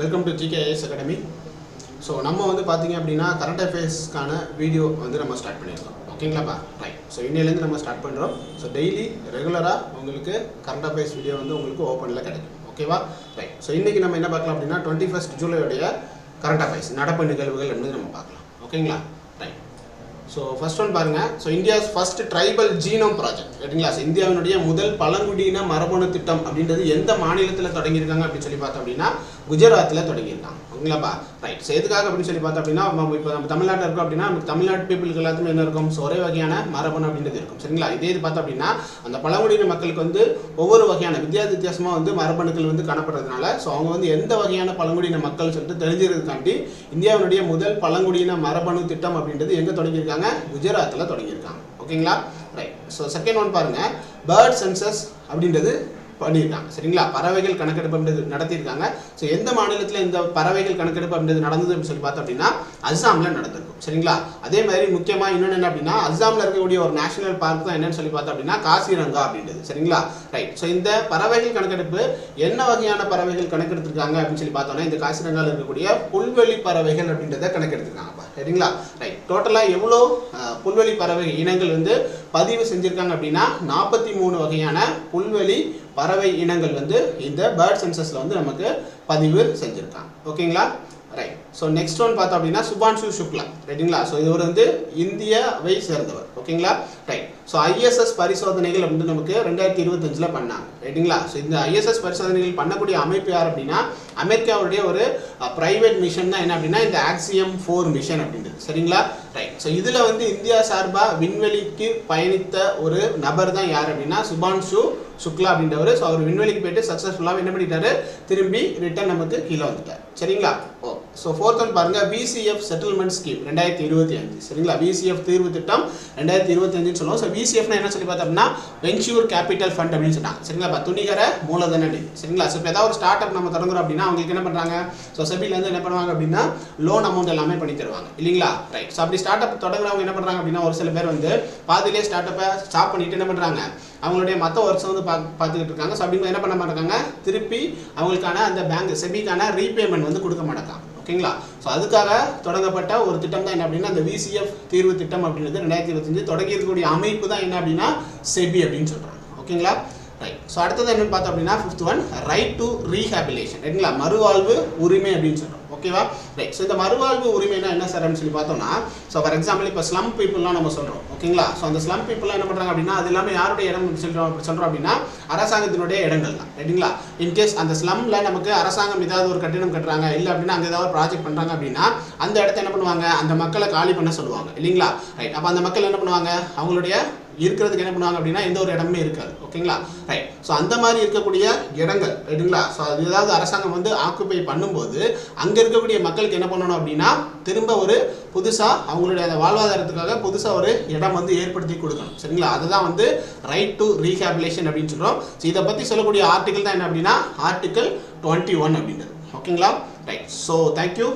Welcome to GKIS academy. So நம்ம வந்து பார்த்தீங்க அப்படின்னா கரண்ட் அஃபேர்ஸ்க்கான வீடியோ வந்து நம்ம ஸ்டார்ட் பண்ணியிருக்கோம். ஓகேங்களாப்பா? ரைட். ஸோ இன்னிலேருந்து நம்ம ஸ்டார்ட் பண்ணுறோம். ஸோ டெய்லி ரெகுலராக உங்களுக்கு கரண்ட் அஃபேர்ஸ் வீடியோ வந்து உங்களுக்கு ஓப்பனில் கிடைக்கும். ஓகேவா? ரைட். ஸோ இன்றைக்கி நம்ம என்ன பார்க்கலாம் அப்படின்னா 21 ஜூலையோடைய கரண்ட் அஃபேர்ஸ் நடப்பு நிகழ்வுகள் என்பது நம்ம பார்க்கலாம். ஓகேங்களா? ரைட். ஸோ ஃபர்ஸ்ட் ஒன் பாருங்கள். So India's first tribal genome project ரைட்டுங்களா? இந்தியாவினுடைய முதல் பழங்குடியின மரபணு திட்டம் அப்படின்றது எந்த மாநிலத்தில் தொடங்கியிருக்காங்க அப்படின்னு சொல்லி பார்த்தோம் அப்படின்னா குஜராத்தில் தொடங்கியிருக்காங்க. ஓகேங்களாப்பா? ரைட். ஸோ எதுக்காக அப்படின்னு சொல்லி பார்த்தோம் அப்படின்னா இப்போ நம்ம தமிழ்நாட்டில் இருக்கோம் அப்படின்னா நமக்கு தமிழ்நாட்டு பீப்புளுக்கு எல்லாத்துமே என்ன இருக்கும்? ஸோ ஒரே வகையான மரபணு அப்படின்றது இருக்கும். சரிங்களா? இதே இது பார்த்தோம் அப்படின்னா அந்த பழங்குடியின மக்களுக்கு வந்து ஒவ்வொரு வகையான வித்தியாசமாக வந்து மரபணுக்கள் வந்து காணப்படுறதுனால ஸோ அவங்க வந்து எந்த வகையான பழங்குடியின மக்கள் சொல்லிட்டு தெரிஞ்சிருக்காண்டி இந்தியாவினுடைய முதல் பழங்குடியின மரபணு திட்டம் அப்படின்றது எங்கே தொடங்கியிருக்காங்க? குஜராத்தில் தொடங்கியிருக்காங்க. ஓகேங்களா? ரைட். ஸோ செகண்ட் ஒன் பாருங்க, பேர்ட் சென்சஸ் அப்படின்றது பண்ணியிருக்காங்க. சரிங்களா? பறவைகள் கணக்கெடுப்பு அப்படின்றது நடத்தியிருக்காங்க. ஸோ எந்த மாநிலத்தில் இந்த பறவைகள் கணக்கெடுப்பு அப்படின்றது நடந்தது அப்படின்னு சொல்லி பார்த்தோம் அப்படின்னா அஸ்ஸாமில் நடந்திருக்கும். சரிங்களா? அதே மாதிரி முக்கியமாக இன்னொன்று என்ன அப்படின்னா அஸ்ஸாமில் இருக்கக்கூடிய ஒரு நேஷனல் பார்க் தான் என்னன்னு சொல்லி பார்த்தோம் அப்படின்னா காசிரங்கா அப்படின்றது. சரிங்களா? ரைட். ஸோ இந்த பறவைகள் கணக்கெடுப்பு என்ன வகையான பறவைகள் கணக்கெடுத்திருக்காங்க அப்படின்னு சொல்லி பார்த்தோம்னா இந்த காசிரங்காவில் இருக்கக்கூடிய புல்வெளி பறவைகள் அப்படின்றத கணக்கெடுத்திருக்காங்கப்பா. சரிங்களா? ரைட். டோட்டலாக எவ்வளோ புல்வெளி பறவை இனங்கள் வந்து பதிவு செஞ்சுருக்காங்க அப்படின்னா 43 வகையான புல்வெளி பறவை இனங்கள் வந்து இந்த பேர்ட் சென்சஸில் வந்து நமக்கு பதிவு செஞ்சுருக்காங்க. ஓகேங்களா? ரைட். ஸோ நெக்ஸ்ட் ஒன் பார்த்தோம் அப்படின்னா சுபான்ஷு சுக்லா ரைட்டுங்களா? ஸோ இவர் வந்து இந்தியாவை சேர்ந்தவர். ஓகேங்களா? ரைட். ஸோ ISS பரிசோதனைகள் அப்படின்னு நமக்கு 2025 பண்ணாங்க. ரைட்டுங்களா? ஸோ இந்த ISS பரிசோதனைகள் பண்ணக்கூடிய அமைப்பு யார் அப்படின்னா அமெரிக்காவுடைய ஒரு பிரைவேட் மிஷன் தான் என்ன அப்படின்னா இந்த ஆக்சியம் 4 மிஷன் அப்படின்றது. சரிங்களா? ரைட். ஸோ இதில் வந்து இந்தியா சார்பாக விண்வெளிக்கு பயணித்த ஒரு நபர் தான் யார் அப்படின்னா சுபான்ஷு சுக்லா அப்படின்றவர். ஸோ அவர் விண்வெளிக்கு போயிட்டு சக்ஸஸ்ஃபுல்லாக என்ன பண்ணிட்டாரு? திரும்பி ரிட்டர்ன் நமக்கு கீழே வந்துட்டார். சரிங்களா? ஓ. ஸோ ஃபோர்த் ஒன் பாருங்க, VCF செட்டில்மெண்ட் ஸ்கீம் 2025. சரிங்களா? VCF தீர்வு திட்டம் 2025 சொல்லுவோம். ஸோ VCFனா என்ன சொல்லி பார்த்தோம்னா வென்ச்சூர் கேபிட்டல் ஃபண்ட் அப்படின்னு சொன்னாங்க. சரிங்களா? துணிகர மூலதன நிதி. சரிங்களா? ஸோ இப்போ ஏதாவது ஒரு ஸ்டார்ட் அப் நம்ம தொடங்குறோம் அப்படின்னா அவங்களுக்கு என்ன பண்ணுறாங்க? ஸோ செபிலேருந்து என்ன பண்ணுவாங்க அப்படின்னா லோன் அமௌண்ட் எல்லாமே பண்ணி தருவாங்க இல்லைங்களா? ரைட். ஸோ அப்படி ஸ்டார்ட் அப் தொடங்குறவங்க என்ன பண்ணுறாங்க அப்படின்னா ஒரு சில பேர் வந்து பாதியிலே ஸ்டார்ட் அப்பை ஸ்டாப் பண்ணிட்டு என்ன பண்ணுறாங்க அவங்களுடைய மற்ற ஒர்க்ஸ் வந்து பார்த்துக்கிட்டு இருக்காங்க. ஸோ அப்படிங்கும்போது என்ன பண்ண மாட்டாங்க? திருப்பி அவங்களுக்கான அந்த பேங்க் செபிக்கான ரீபேமெண்ட் வந்து கொடுக்க மாட்டாங்க. ஓகேங்களா? ஸோ அதுக்காக தொடங்கப்பட்ட ஒரு திட்டம் தான் என்ன அப்படின்னா அந்த VCF தீர்வு திட்டம் அப்படின்றது 2025 தொடங்கி இருக்கக்கூடிய அமைப்பு தான் என்ன அப்படின்னா செபி அப்படின்னு சொல்கிறாங்க. ஓகேங்களா? ரைட். ஸோ அடுத்தது என்னன்னு பார்த்தோம் அப்படின்னா 5th one right to rehabilitation ரைட்டுங்களா? மறுவாழ்வு உரிமை அப்படின்னு சொல்கிறோம். ஓகேவா? ரைட். ஸோ இந்த மறுவாழ்வு உரிமைனா என்ன சார் அப்படின்னு சொல்லி பார்த்தோம்னா ஸோ ஃபார் எக்ஸாம்பிள் இப்போ ஸ்லம் பீப்புள்லாம் நம்ம சொல்கிறோம். ஓகேங்களா? ஸோ அந்த ஸ்லம் பீப்புள்லாம் என்ன பண்ணுறாங்க அப்படின்னா அது எல்லாமே யாருடைய இடம் சொல்கிறோம் அப்படின்னா அரசாங்கத்தினுடைய இடங்கள் தான். ரைட்டுங்களா? இன்கேஸ் அந்த ஸ்லம்மில் நமக்கு அரசாங்கம் ஏதாவது ஒரு கட்டிடம் கட்டுறாங்க இல்லை அப்படின்னா அங்கே ஏதாவது ப்ராஜெக்ட் பண்ணுறாங்க அப்படின்னா அந்த இடத்த என்ன பண்ணுவாங்க? அந்த மக்களை காலி பண்ண சொல்லுவாங்க இல்லைங்களா? ரைட். அப்போ அந்த மக்கள் என்ன பண்ணுவாங்க? அவங்களுடைய இருக்கிறதுக்கு என்ன பண்ணுவாங்க அப்படின்னா எந்த ஒரு இடமே இருக்காது. ஓகேங்களா? ரைட். ஸோ அந்த மாதிரி இருக்கக்கூடிய இடங்கள் ரைட்டுங்களா? ஸோ அது ஏதாவது அரசாங்கம் வந்து ஆக்குப்பை பண்ணும்போது அங்கே இருக்கக்கூடிய மக்களுக்கு என்ன பண்ணணும் அப்படின்னா திரும்ப ஒரு புதுசாக அவங்களுடைய அந்த வாழ்வாதாரத்துக்காக புதுசாக ஒரு இடம் வந்து ஏற்படுத்தி கொடுக்கணும். சரிங்களா? அதுதான் வந்து ரைட் டு ரீஹாபிலேஷன் அப்படின்னு சொல்கிறோம். ஸோ இதை பற்றி சொல்லக்கூடிய ஆர்டிகல் தான் என்ன அப்படின்னா ஆர்டிகல் 21 அப்படின்றது. ஓகேங்களா? ரைட். So thank you.